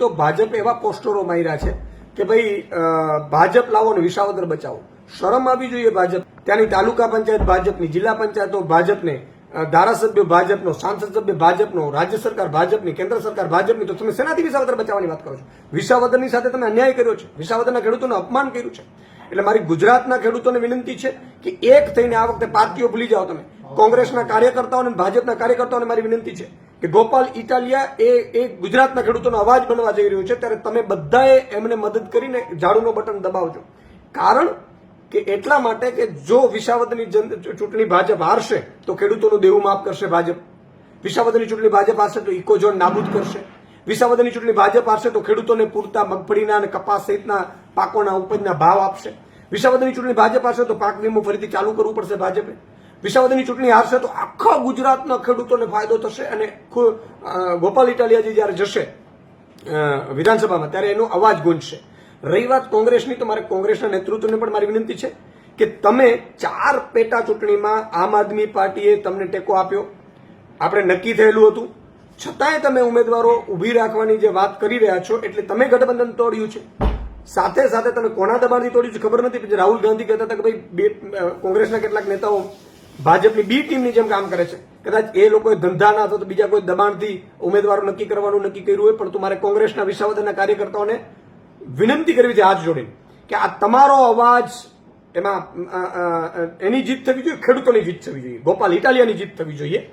તો ભાજપે એવા પોસ્ટરો માર્યા છે કે ભાઈ ભાજપ લાવો ને વિસાવદર બચાવો. શરમ આવી જોઈએ ભાજપ. ત્યાંની તાલુકા પંચાયત ભાજપની, જિલ્લા પંચાયતો ભાજપને, ધારાસભ્યો ભાજપનો, સાંસદ સભ્ય ભાજપનો, રાજ્ય સરકાર ભાજપની, કેન્દ્ર સરકાર ભાજપની, તો તમે શેનાથી વિસાવદર બચાવવાની વાત કરો છો? વિસાવદરની સાથે તમે અન્યાય કર્યો છે, વિસાવદરના ખેડૂતોને અપમાન કર્યું છે. એટલે મારી ગુજરાતના ખેડૂતોને વિનંતી છે કે એક થઈને આ વખતે પાર્ટીઓ ભૂલી જાઓ. તમે કોંગ્રેસના કાર્યકર્તાઓને, ભાજપના કાર્યકર્તાઓને મારી વિનંતી છે કે ગોપાલ ઇટાલિયા એ ગુજરાતના ખેડૂતોનો અવાજ બનવા જઈ રહ્યો છે, ત્યારે તમે બધાએ એમને મદદ કરીને ઝાડુનો બટન દબાવજો. કારણ કે એટલા માટે કે જો વિસાવદરની ચૂંટણી ભાજપ હારશે તો ખેડૂતોનું દેવું માફ કરશે ભાજપ. વિસાવદરની ચૂંટણી ભાજપ હારશે તો ઇકોઝોન નાબૂદ કરશે. વિસાવદરની ચૂંટણી ભાજપ હારશે તો ખેડૂતોને પૂરતા મગફળીના અને કપાસ સહિતના પાકોના ઉપજના ભાવ આપશે. વિસાવદરની ચૂંટણી ભાજપ હારશે તો પાક વીમો ફરીથી ચાલુ કરવું પડશે ભાજપે. વિસાવદરની ચૂંટણી હારશે તો આખા ગુજરાતના ખેડૂતોને ફાયદો થશે અને ગોપાલ ઇટાલિયાજી જયારે જશે વિધાનસભામાં ત્યારે એનો અવાજ ગુંજશે. રહી વાત કોંગ્રેસની, તો મારે કોંગ્રેસના નેતૃત્વને પણ મારી વિનંતી છે કે તમે 4 પેટા ચૂંટણીમાં આમ આદમી પાર્ટીએ તમને ટેકો આપ્યો, આપણે નક્કી થયેલું હતું, છતાંય તમે ઉમેદવારો ઉભી રાખવાની જે વાત કરી રહ્યા છો એટલે તમે ગઠબંધન તોડ્યું છે. સાથે સાથે તમે કોના દબાણથી તોડ્યું છે ખબર નથી. પછી રાહુલ ગાંધી કહેતા હતા કે ભાઈ કોંગ્રેસના કેટલાક નેતાઓ ભાજપની બી ટીમની જેમ કામ કરે છે. કદાચ એ લોકોએ ધંધા ના અથવા તો બીજા કોઈ દબાણથી ઉમેદવારો નક્કી કરવાનું નક્કી કર્યું હોય, પણ તમારે કોંગ્રેસના વિસાવદરના કાર્યકર્તાઓને વિનંતી કરવી છે હાથ જોડીને કે આ તમારો અવાજ, એમાં એની જીત થવી જોઈએ, ખેડૂતોની જીત થવી જોઈએ, ગોપાલ ઇટાલિયાની જીત થવી જોઈએ.